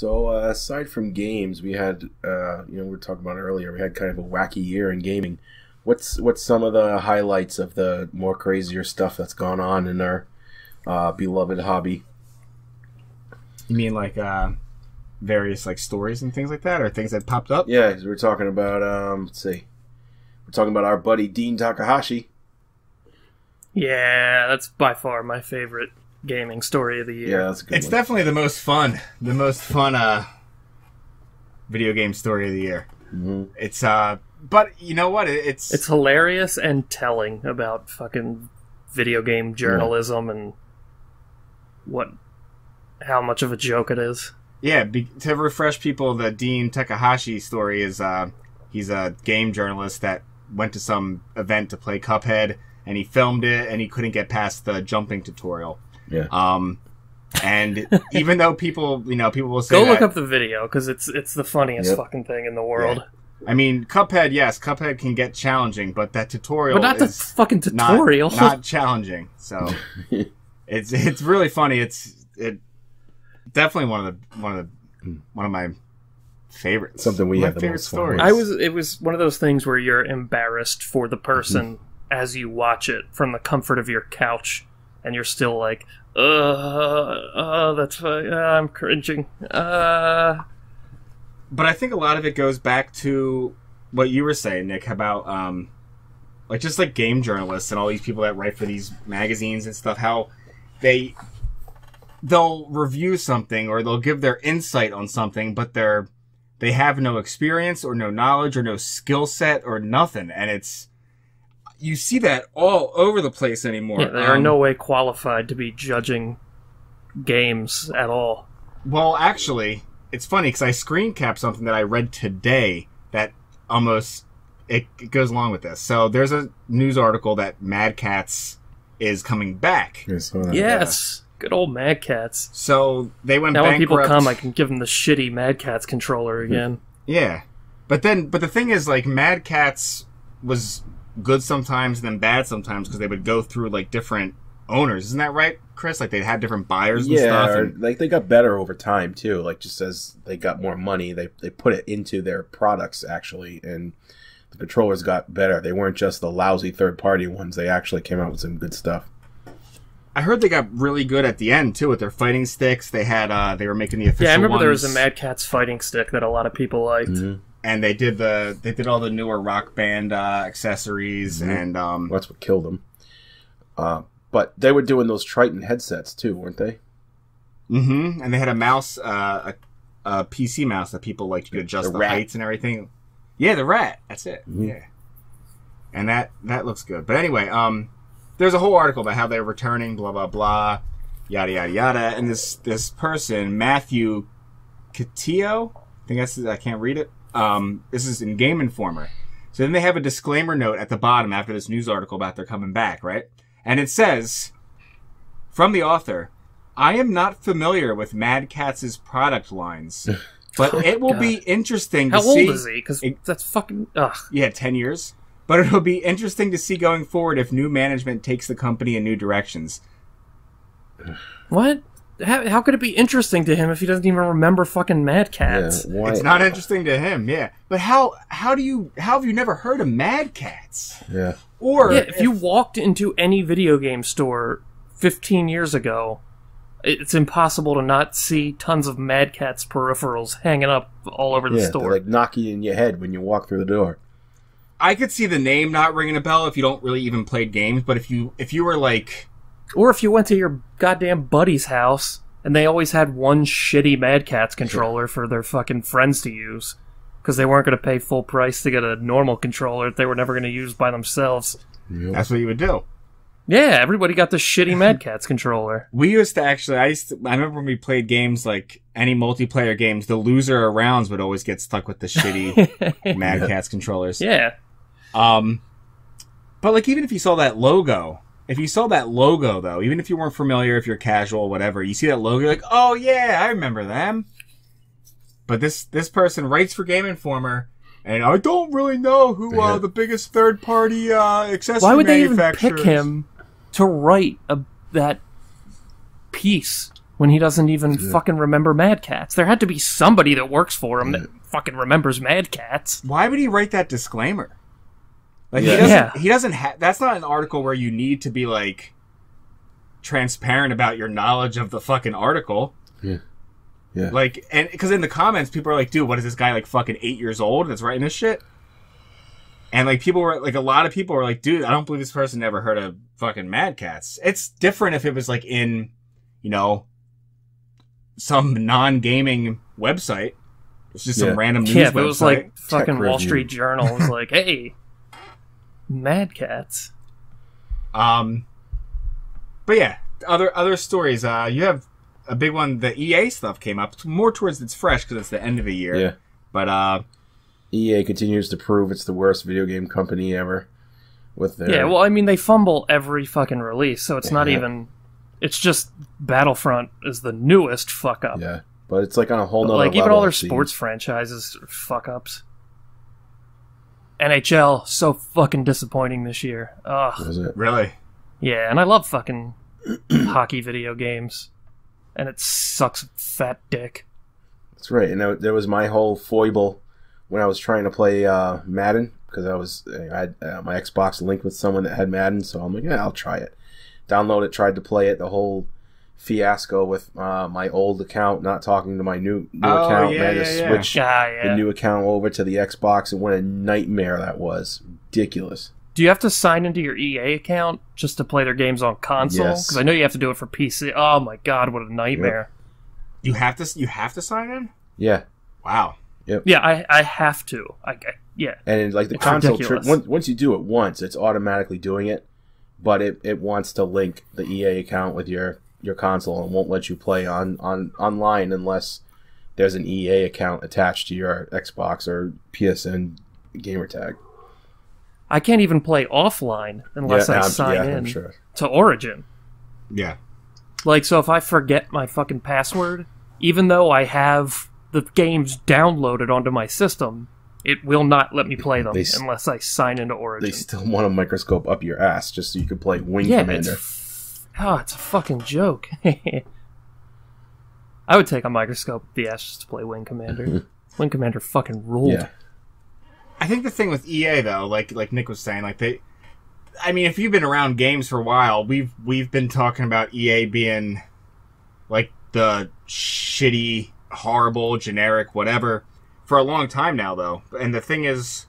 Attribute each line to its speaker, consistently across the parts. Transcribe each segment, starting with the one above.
Speaker 1: So aside from games, we had we were talking about earlier. We had kind of a wacky year in gaming. What's some of the highlights of the more crazier stuff that's gone on in our beloved hobby?
Speaker 2: You mean like various like stories and things like that, or things that popped up?
Speaker 1: Yeah, because we're talking about let's see, we're talking about our buddy Dean Takahashi.
Speaker 3: Yeah, that's by far my favorite gaming story of the year.
Speaker 1: Yeah, that's a good
Speaker 2: It's
Speaker 1: one.
Speaker 2: definitely the most fun video game story of the year.
Speaker 1: Mm-hmm.
Speaker 2: It's but you know what?
Speaker 3: It's hilarious and telling about fucking video game journalism and how much of a joke it is.
Speaker 2: Yeah, to refresh people, the Dean Takahashi story is he's a game journalist that went to some event to play Cuphead, and he filmed it, and he couldn't get past the jumping tutorial.
Speaker 1: Yeah.
Speaker 2: And even though people will say
Speaker 3: go look up the video because it's the funniest
Speaker 1: Yep.
Speaker 3: fucking thing in the world.
Speaker 2: Yeah. I mean, Cuphead can get challenging, but that tutorial,
Speaker 3: But not the
Speaker 2: is
Speaker 3: fucking tutorial.
Speaker 2: not challenging. So it's really funny. It's definitely one of my favorites.
Speaker 1: Something we
Speaker 2: my
Speaker 1: have the
Speaker 2: favorite
Speaker 1: most fun
Speaker 2: stories.
Speaker 1: with.
Speaker 3: It was one of those things where you're embarrassed for the person as you watch it from the comfort of your couch, and you're still like, that's I'm cringing.
Speaker 2: But I think a lot of it goes back to what you were saying, Nick, about like just like game journalists and all these people that write for these magazines and stuff, how they'll review something or they'll give their insight on something, but they have no experience or no knowledge or no skill set or nothing, and you see that all over the place anymore.
Speaker 3: Yeah, they are no way qualified to be judging games at all.
Speaker 2: Well, actually, it's funny because I screen capped something that I read today that almost it goes along with this. So there's a news article that Mad Catz is coming back.
Speaker 3: Yes, good old Mad Catz.
Speaker 2: So they went
Speaker 3: Now when
Speaker 2: bankrupt.
Speaker 3: people come, I can give them the shitty Mad Catz controller again.
Speaker 2: Yeah, but the thing is, like, Mad Catz was good sometimes and then bad sometimes because they would go through like different owners. Isn't that right, Chris? Like they'd have different buyers and stuff.
Speaker 1: Yeah,
Speaker 2: And
Speaker 1: like they got better over time too. Like just as they got more money, they put it into their products actually, and the controllers got better. They weren't just the lousy third-party ones. They actually came out with some good stuff.
Speaker 2: I heard they got really good at the end too with their fighting sticks. They had they were making the official.
Speaker 3: Yeah, I remember there was
Speaker 2: ones.
Speaker 3: a Mad Catz fighting stick that a lot of people liked.
Speaker 1: Mm-hmm.
Speaker 2: And they did all the newer Rock Band accessories, and
Speaker 1: That's what killed them. But they were doing those Triton headsets too, weren't they?
Speaker 2: mm-hmm. And they had a mouse, a PC mouse that people like to adjust the
Speaker 1: Rat.
Speaker 2: heights and everything. Yeah, the Rat. That's it.
Speaker 1: Mm-hmm.
Speaker 2: Yeah, and that looks good. But anyway, there's a whole article about how they're returning, blah blah blah, yada yada yada. And this person, Matthew Catillo, I can't read it. This is in Game Informer. So then they have a disclaimer note at the bottom after this news article about they're coming back, right? And it says, from the author, I am not familiar with Mad Catz's product lines, but it will be interesting to
Speaker 3: How
Speaker 2: see.
Speaker 3: old is he? Because that's fucking... Ugh.
Speaker 2: Yeah, 10 years. But it'll be interesting to see going forward if new management takes the company in new directions.
Speaker 3: What? How could it be interesting to him if he doesn't even remember fucking Mad Catz?
Speaker 1: Yeah, why?
Speaker 2: It's not interesting to him, yeah. But how have you never heard of Mad Catz?
Speaker 1: Yeah.
Speaker 2: Or
Speaker 3: Yeah, if you walked into any video game store 15 years ago, it's impossible to not see tons of Mad Catz peripherals hanging up all over the
Speaker 1: Yeah,
Speaker 3: store.
Speaker 1: they like knock you in your head when you walk through the door.
Speaker 2: I could see the name not ringing a bell if you don't really even play games, but if you were like,
Speaker 3: Or if you went to your goddamn buddy's house and they always had one shitty Mad Catz controller for their fucking friends to use because they weren't going to pay full price to get a normal controller that they were never going to use by themselves.
Speaker 1: Yep.
Speaker 2: that's what you would do.
Speaker 3: Yeah, everybody got the shitty Mad Catz controller.
Speaker 2: We used to actually, I remember when we played games like any multiplayer games, the loser of rounds would always get stuck with the shitty Mad Catz controllers.
Speaker 3: Yeah.
Speaker 2: But like even if you saw that logo, though, even if you weren't familiar, if you're casual, whatever, you see that logo, you're like, oh yeah, I remember them. But this person writes for Game Informer, and I don't really know who the biggest third-party accessory
Speaker 3: Why would they even
Speaker 2: manufacturers.
Speaker 3: pick him to write that piece? when he doesn't even fucking remember Mad Cats? There had to be somebody that works for him that fucking remembers Mad Cats.
Speaker 2: Why would he write that disclaimer? Like he doesn't have. That's not an article where you need to be like transparent about your knowledge of the fucking article.
Speaker 1: Yeah. Yeah.
Speaker 2: Like, and because in the comments, people are like, "Dude, what is this guy like? Fucking 8 years old that's writing this shit?" And like, people were like, a lot of people were like, "Dude, I don't believe this person never heard of fucking Mad Cats." It's different if it was like in, you know, some non-gaming website. It's just some random news
Speaker 3: website.
Speaker 2: If
Speaker 3: it was like fucking
Speaker 1: Tech
Speaker 3: Wall
Speaker 1: review.
Speaker 3: Street Journal. It was like, "Hey, Mad Cats."
Speaker 2: But yeah, other stories. You have a big one. The EA stuff came up. It's more towards it's fresh because it's the end of the year.
Speaker 1: Yeah.
Speaker 2: But
Speaker 1: EA continues to prove it's the worst video game company ever. With their
Speaker 3: Yeah, well, I mean, they fumble every fucking release, so it's not even... It's just Battlefront is the newest fuck-up.
Speaker 1: Yeah, but it's like on a whole nother
Speaker 3: Like,
Speaker 1: level.
Speaker 3: even all their
Speaker 1: it seems.
Speaker 3: sports franchises are fuck-ups. NHL, so fucking disappointing this year. Ugh.
Speaker 1: Was it?
Speaker 2: really,
Speaker 3: Yeah, and I love fucking hockey video games. And it sucks fat dick.
Speaker 1: That's right. And there was my whole foible when I was trying to play Madden, because I had my Xbox linked with someone that had Madden, so I'm like, yeah, I'll try it. Download it, tried to play it. The whole fiasco with my old account not talking to my new account. Man, to switch the new account over to the Xbox, and what a nightmare that was. Ridiculous.
Speaker 3: Do you have to sign into your EA account just to play their games on console?
Speaker 1: Yes.
Speaker 3: Because I know you have to do it for PC. Oh my god, what a nightmare!
Speaker 2: you have to sign in.
Speaker 1: Yeah.
Speaker 2: Wow.
Speaker 3: Yeah, I have to. Yeah.
Speaker 1: And like the
Speaker 3: It's
Speaker 1: console
Speaker 3: ridiculous.
Speaker 1: once you do it once, it's automatically doing it, but it wants to link the EA account with your console and won't let you play online unless there's an EA account attached to your Xbox or PSN gamertag.
Speaker 3: I can't even play offline unless I sign in to Origin.
Speaker 2: Yeah.
Speaker 3: Like, so if I forget my fucking password, even though I have the games downloaded onto my system, it will not let me play them unless I sign into Origin.
Speaker 1: They still want a microscope up your ass just so you can play Wing Commander.
Speaker 3: It's a fucking joke. I would take a microscope up the ass just to play Wing Commander. Wing Commander fucking ruled.
Speaker 1: Yeah.
Speaker 2: I think the thing with EA though, like Nick was saying, like I mean, if you've been around games for a while, we've been talking about EA being like the shitty, horrible, generic, whatever, for a long time now, though. And the thing is,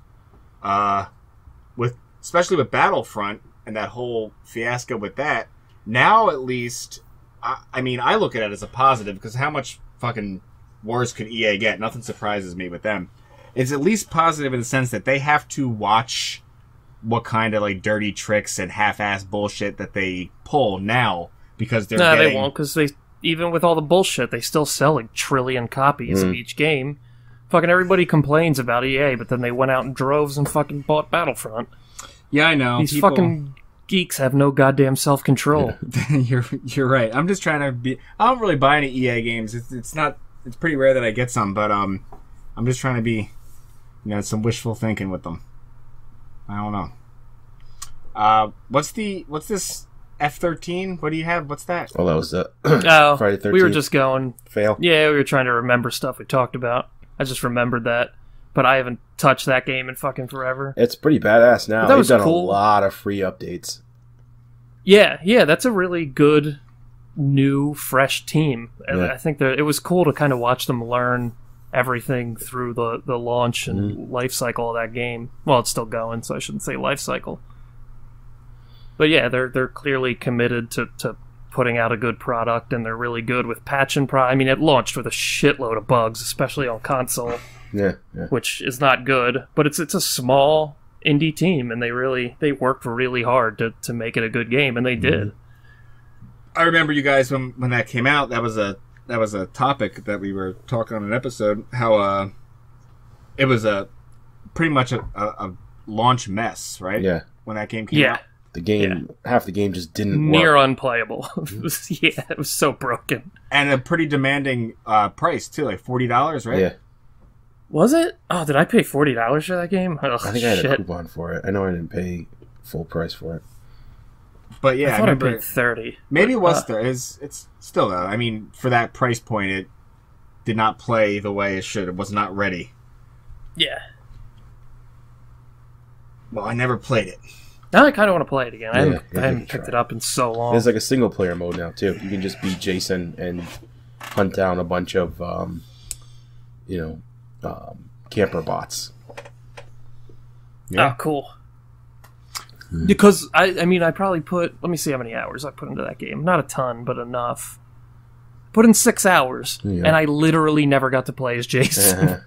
Speaker 2: especially with Battlefront and that whole fiasco with that, now at least, I mean, I look at it as a positive because how much fucking worse could EA get? Nothing surprises me with them. It's at least positive in the sense that they have to watch what kind of like dirty tricks and half-ass bullshit that they pull now because they're getting...
Speaker 3: they won't, because even with all the bullshit, they still sell like trillion copies of each game. Fucking everybody complains about EA, but then they went out in droves and fucking bought Battlefront.
Speaker 2: Yeah, I know.
Speaker 3: These fucking geeks have no goddamn self-control.
Speaker 2: Yeah. You're right. I'm just trying to be... I don't really buy any EA games. It's pretty rare that I get some, but I'm just trying to be... some wishful thinking with them. I don't know. What's this F-13? What do you have? What's that?
Speaker 1: Oh, that was the
Speaker 3: Friday 13th. We were just going...
Speaker 1: Fail?
Speaker 3: Yeah, we were trying to remember stuff we talked about. I just remembered that. But I haven't touched that game in fucking forever.
Speaker 1: It's pretty badass now.
Speaker 3: That was
Speaker 1: They've done
Speaker 3: cool.
Speaker 1: a lot of free updates.
Speaker 3: Yeah, that's a really good, new, fresh team. And I think that it was cool to kind of watch them learn everything through the launch and life cycle of that game. Well, it's still going, so I shouldn't say life cycle. But yeah, they're clearly committed to putting out a good product, and they're really good with patch and I mean, it launched with a shitload of bugs, especially on console.
Speaker 1: Yeah.
Speaker 3: Which is not good, but it's a small indie team, and they worked really hard to make it a good game, and they did.
Speaker 2: I remember you guys when that came out. That was a topic that we were talking on an episode. How it was pretty much a launch mess, right?
Speaker 1: Yeah.
Speaker 2: When that game came out.
Speaker 1: The game, half the game just didn't
Speaker 3: near
Speaker 1: work.
Speaker 3: unplayable. It was so broken,
Speaker 2: and a pretty demanding price too, like $40, right?
Speaker 1: Yeah.
Speaker 3: Was it? Oh, did I pay $40 for that game? Oh,
Speaker 1: I think I had a coupon for it. I know I didn't pay full price for it.
Speaker 2: But yeah,
Speaker 3: I thought I paid $30.
Speaker 2: Maybe it was $30. It's still though. I mean, for that price point, it did not play the way it should. It was not ready.
Speaker 3: Yeah.
Speaker 2: Well, I never played it.
Speaker 3: Now I kind of want to play it again. I
Speaker 1: Yeah,
Speaker 3: haven't picked it up in so long.
Speaker 1: There's like a single player mode now too. You can just be Jason and hunt down a bunch of camper bots.
Speaker 3: Yeah. Oh, cool. Because I probably put, let me see how many hours I put into that game. Not a ton, but enough. Put in 6 hours, and I literally never got to play as Jason.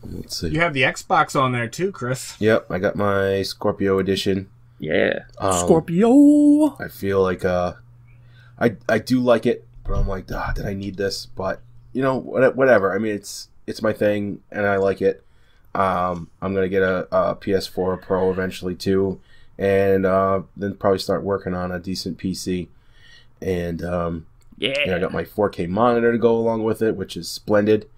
Speaker 1: Let's see.
Speaker 2: You have the Xbox on there too, Chris.
Speaker 1: Yep, I got my Scorpio edition.
Speaker 3: Yeah, Scorpio.
Speaker 1: I feel like I do like it, but I'm like, did I need this? But whatever. I mean, it's my thing, and I like it. I'm gonna get a PS4 Pro eventually too, and then probably start working on a decent PC. And I got my 4K monitor to go along with it, which is splendid.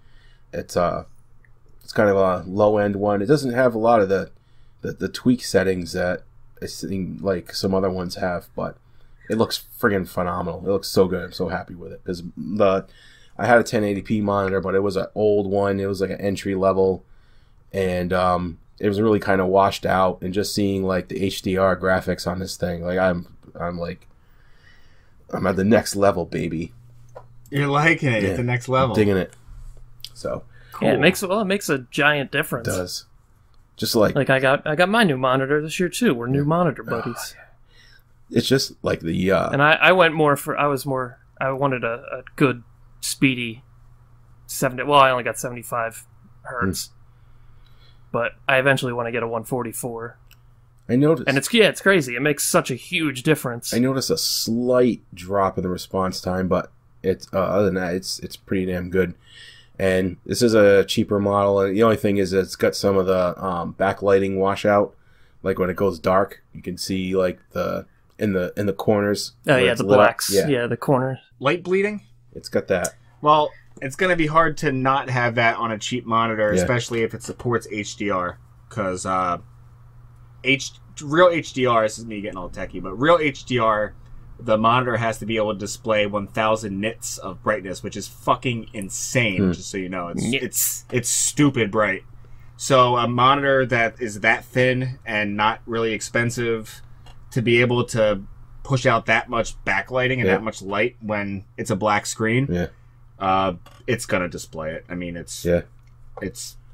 Speaker 1: It's kind of a low end one. It doesn't have a lot of the tweak settings that I think like some other ones have, but it looks friggin' phenomenal. It looks so good. I'm so happy with it because I had a 1080p monitor, but it was an old one. It was like an entry level. And it was really kind of washed out, and just seeing like the HDR graphics on this thing, like I'm at the next level, baby.
Speaker 2: You're liking it at the next level,
Speaker 1: digging it. So
Speaker 3: cool. Yeah, it makes a giant difference.
Speaker 1: It does. Just like
Speaker 3: I got my new monitor this year too. We're new monitor buddies.
Speaker 1: It's just like the
Speaker 3: and I went more for I wanted a good speedy 70. Well, I only got 75 hertz. But I eventually want to get a 144.
Speaker 1: I noticed.
Speaker 3: And it's crazy. It makes such a huge difference.
Speaker 1: I noticed a slight drop in the response time, but other than that, it's pretty damn good. And this is a cheaper model. And the only thing is it's got some of the backlighting washout. Like when it goes dark, you can see like in the corners.
Speaker 3: Oh yeah, the blacks. Yeah, the corners.
Speaker 2: Light bleeding?
Speaker 1: It's got that.
Speaker 2: Well, it's going to be hard to not have that on a cheap monitor, especially if it supports HDR. Because real HDR, this is me getting all techie, but real HDR, the monitor has to be able to display 1000 nits of brightness, which is fucking insane, just so you know. It's stupid bright. So a monitor that is that thin and not really expensive to be able to push out that much backlighting and that much light when it's a black screen, it's gonna display it. I mean, it's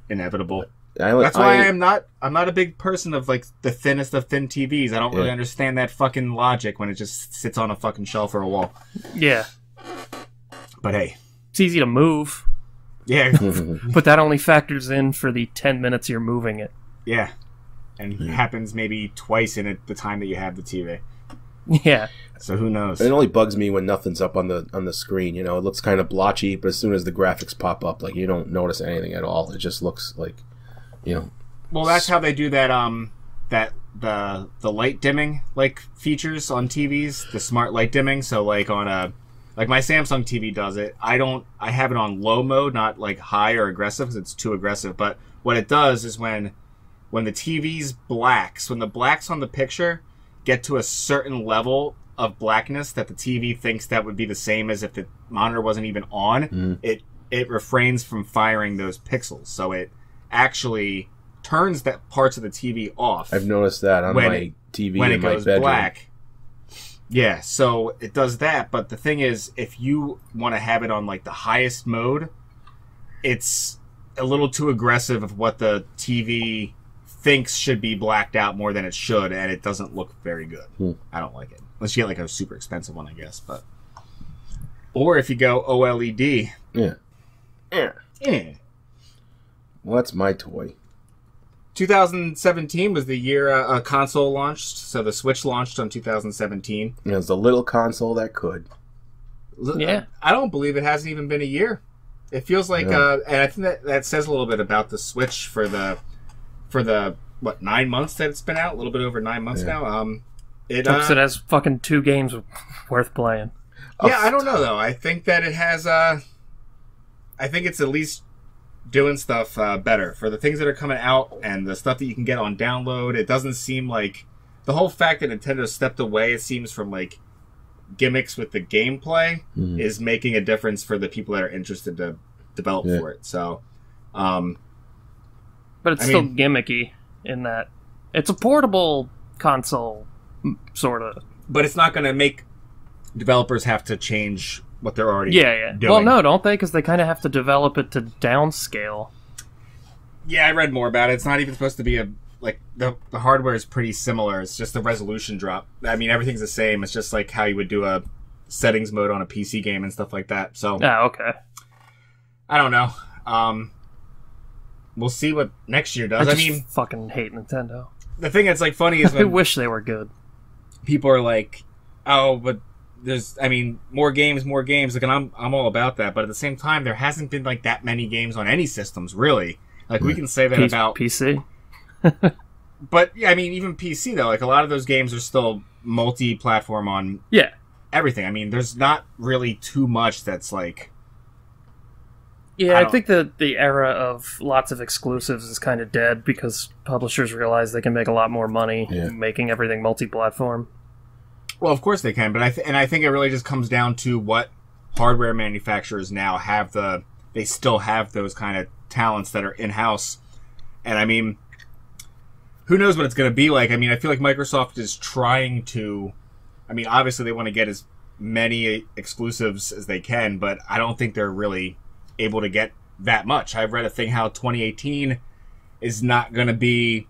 Speaker 2: inevitable. That's why I'm not a big person of like the thinnest of thin TVs. I don't really understand that fucking logic when it just sits on a fucking shelf or a wall. Yeah. But hey,
Speaker 3: it's easy to move.
Speaker 2: Yeah.
Speaker 3: But that only factors in for the 10 minutes you're moving it.
Speaker 2: Yeah. And it happens maybe twice in the time that you have the TV.
Speaker 3: Yeah.
Speaker 2: So who knows?
Speaker 1: It only bugs me when nothing's up on the screen. You know, it looks kind of blotchy, but as soon as the graphics pop up, like you don't notice anything at all. It just looks like, you know.
Speaker 2: Well, that's how they do that. The light dimming like features on TVs, the smart light dimming. So like on like my Samsung TV does it. I have it on low mode, not like high or aggressive because it's too aggressive. But what it does is when the TV's blacks, when the blacks on the picture get to a certain level of blackness that the TV thinks that would be the same as if the monitor wasn't even on, it refrains from firing those pixels. So it actually turns that parts of the TV off.
Speaker 1: I've noticed that on my TV
Speaker 2: when
Speaker 1: in
Speaker 2: it
Speaker 1: my
Speaker 2: goes
Speaker 1: bedroom.
Speaker 2: black. Yeah, so it does that, but the thing is, if you want to have it on like the highest mode, it's a little too aggressive of what the TV thinks should be blacked out more than it should, and it doesn't look very good. I don't like it. Unless you get like a super expensive one, I guess. But or if you go OLED.
Speaker 1: Yeah. Well, that's my toy.
Speaker 2: 2017 was the year a console launched, so the Switch launched on 2017.
Speaker 1: It was the little console that could.
Speaker 3: Yeah.
Speaker 2: I don't believe it hasn't even been a year. It feels like, and I think that says a little bit about the Switch for the 9 months that it's been out, a little bit over 9 months now. It
Speaker 3: has fucking 2 games worth playing.
Speaker 2: Yeah, I don't know though. I think that it has. I think it's at least doing stuff better for the things that are coming out and the stuff that you can get on download. It doesn't seem like the whole fact that Nintendo stepped away, it seems, from like gimmicks with the gameplay is making a difference for the people that are interested to develop for it. So,
Speaker 3: but it's still gimmicky in that it's a portable console, sort of.
Speaker 2: But it's not going to make developers have to change what they're already doing.
Speaker 3: Well, no, don't they? Because they kind of have to develop it to downscale.
Speaker 2: Yeah, I read more about it. It's not even supposed to be like the hardware is pretty similar. It's just the resolution drop. I mean, everything's the same. It's just like how you would do a settings mode on a PC game and stuff like that. So,
Speaker 3: okay.
Speaker 2: I don't know. We'll see what next year does.
Speaker 3: I mean, fucking hate Nintendo.
Speaker 2: The thing that's like funny is when
Speaker 3: I wish they were good.
Speaker 2: People are like, "Oh, but there's, I mean, more games." Like, and I'm all about that. But at the same time, there hasn't been like that many games on any systems, really. Like, we can say that about
Speaker 3: PC.
Speaker 2: But yeah, I mean, even PC though, like a lot of those games are still multi-platform on everything. I mean, there's not really too much that's like.
Speaker 3: Yeah, I think that the era of lots of exclusives is kind of dead because publishers realize they can make a lot more money making everything multi-platform.
Speaker 2: Well, of course they can, but I think it really just comes down to what hardware manufacturers now have they still have those kind of talents that are in-house. And I mean, who knows what it's going to be like? I mean, I feel like Microsoft is trying to, I mean, obviously they want to get as many exclusives as they can, but I don't think they're really able to get that much. I've read a thing how 2018 is not going to be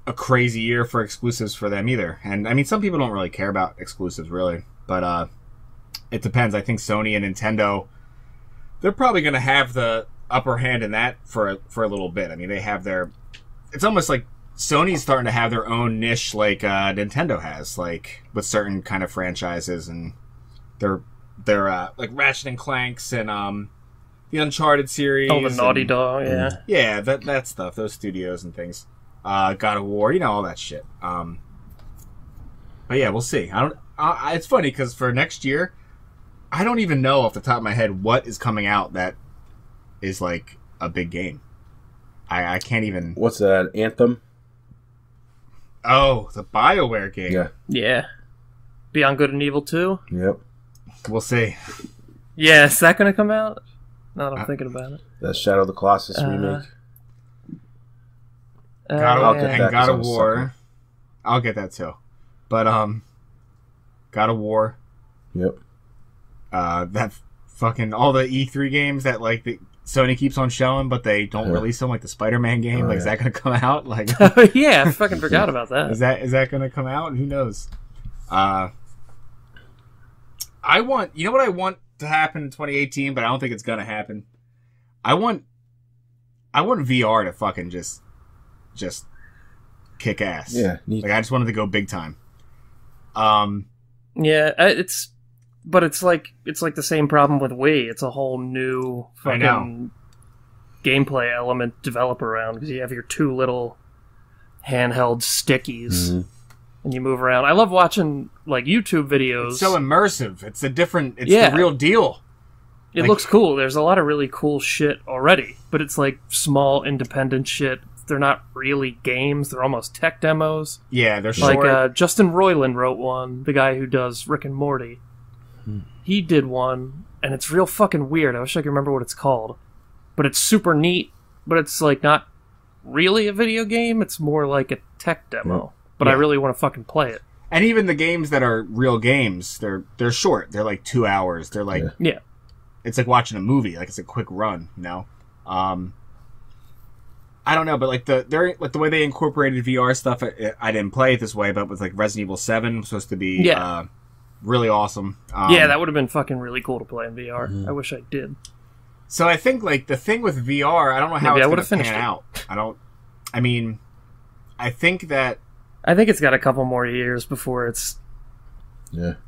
Speaker 2: a crazy year for exclusives for them either. And I mean, some people don't really care about exclusives really, but it depends. I think Sony and Nintendo, they're probably going to have the upper hand in that for a little bit. I mean, they have it's almost like Sony's starting to have their own niche like Nintendo has, like with certain kind of franchises, and they're like Ratchet and Clanks and the Uncharted series.
Speaker 3: Oh, the Naughty Dog, yeah.
Speaker 2: Yeah, that stuff, those studios and things. God of War, all that shit. But yeah, we'll see. It's funny because for next year, I don't even know off the top of my head what is coming out that is like a big game. I can't even.
Speaker 1: What's that? Anthem?
Speaker 2: Oh, the BioWare game.
Speaker 1: Yeah.
Speaker 3: Yeah. Beyond Good and Evil 2?
Speaker 1: Yep.
Speaker 2: We'll see.
Speaker 3: Yeah, is that going to come out? Now that I'm thinking about it.
Speaker 1: The Shadow of the Colossus remake.
Speaker 2: God of War. I'll get that too. But God of War.
Speaker 1: Yep.
Speaker 2: That fucking all the E3 games that like Sony keeps on showing, but they don't release them, like the Spider-Man game. Is that gonna come out? Like,
Speaker 3: yeah, I fucking forgot about that.
Speaker 2: Is that gonna come out? Who knows? I want, what I want to happen in 2018, but I don't think it's gonna happen. I want VR to fucking just kick ass.
Speaker 1: Yeah,
Speaker 2: like I just wanted to go big time.
Speaker 3: Yeah, it's like the same problem with Wii. It's a whole new fucking gameplay element to develop around because you have your two little handheld stickies and you move around. I love watching like YouTube videos.
Speaker 2: It's so immersive. It's the real deal.
Speaker 3: It looks cool. There's a lot of really cool shit already, but it's like small independent shit. They're not really games. They're almost tech demos.
Speaker 2: Yeah, they're short.
Speaker 3: Like Justin Roiland wrote one, the guy who does Rick and Morty. He did one, and it's real fucking weird. I wish I could remember what it's called. But it's super neat, but it's like not really a video game. It's more like a tech demo. But I really want to fucking play it.
Speaker 2: And even the games that are real games, they're short. They're like 2 hours. They're like it's like watching a movie. Like it's a quick run, I don't know, but like the way they incorporated VR stuff, I didn't play it this way, but with like Resident Evil 7 was supposed to be really awesome.
Speaker 3: That would have been fucking really cool to play in VR. I wish I did.
Speaker 2: So I think like the thing with VR, I don't know how it's going to pan out. I think it's got a couple more years before it's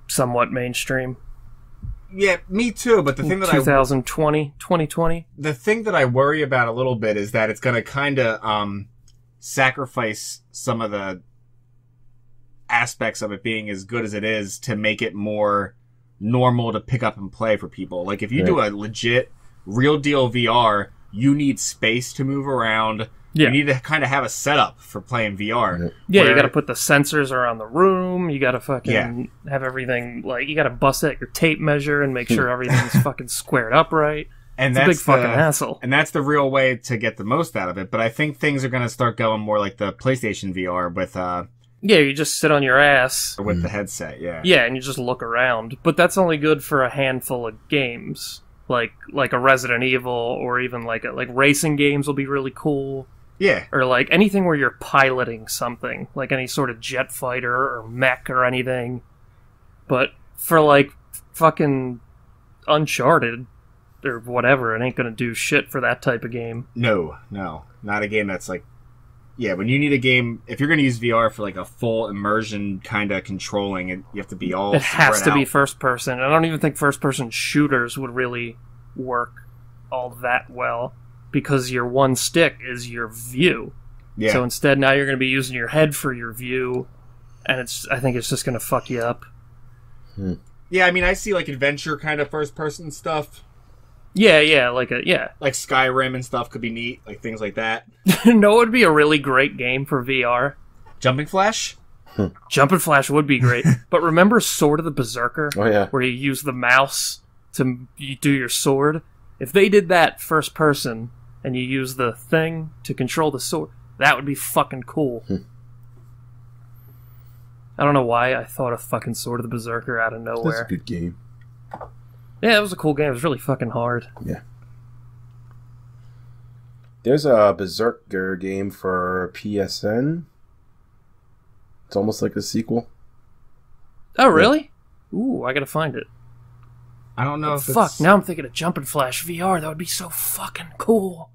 Speaker 2: somewhat mainstream. Yeah, me too, but the thing that
Speaker 3: 2020.
Speaker 2: The thing that I worry about a little bit is that it's going to kind of sacrifice some of the aspects of it being as good as it is to make it more normal to pick up and play for people. Like if you do a legit real deal VR you need space to move around.
Speaker 3: Yeah.
Speaker 2: You need to kind of have a setup for playing VR.
Speaker 3: Yeah,
Speaker 2: where-
Speaker 3: you got to put the sensors around the room. You got to fucking have everything, like, you got to bust out your tape measure and make sure everything's fucking squared up right.
Speaker 2: And
Speaker 3: It's a big fucking hassle.
Speaker 2: And that's the real way to get the most out of it. But I think things are going to start going more like the PlayStation VR with
Speaker 3: Yeah, you just sit on your ass.
Speaker 2: the headset. Yeah.
Speaker 3: Yeah, and you just look around. But that's only good for a handful of games. Like a Resident Evil, or even like racing games will be really cool.
Speaker 2: Yeah.
Speaker 3: Or like anything where you're piloting something, like any sort of jet fighter or mech or anything. But for like fucking Uncharted or whatever, it ain't gonna do shit for that type of game.
Speaker 2: No, not a game that's like. Yeah, when you need a game, if you're going to use VR for like a full immersion kind of controlling, you have to be all.
Speaker 3: It has
Speaker 2: spread
Speaker 3: to be
Speaker 2: out.
Speaker 3: first person. I don't even think first person shooters would really work all that well, because your one stick is your view.
Speaker 2: Yeah.
Speaker 3: So instead, now you're going to be using your head for your view, and I think it's just going to fuck you up.
Speaker 2: Yeah, I mean, I see like adventure kind of first person stuff.
Speaker 3: Yeah,
Speaker 2: Like Skyrim and stuff could be neat, like things like that.
Speaker 3: No, it would be a really great game for VR.
Speaker 2: Jumping Flash?
Speaker 3: Jumping Flash would be great. But remember Sword of the Berserker?
Speaker 1: Oh, yeah.
Speaker 3: Where you use the mouse to do your sword? If they did that first person, and you use the thing to control the sword, that would be fucking cool. I don't know why I thought of fucking Sword of the Berserker out of nowhere.
Speaker 1: That's a good game.
Speaker 3: Yeah, it was a cool game. It was really fucking hard.
Speaker 1: Yeah. There's a Berserker game for PSN. It's almost like a sequel.
Speaker 3: Oh, really? Ooh, I gotta find it.
Speaker 2: I don't know if
Speaker 3: Fuck,
Speaker 2: it's...
Speaker 3: now I'm thinking of Jumping Flash VR. That would be so fucking cool.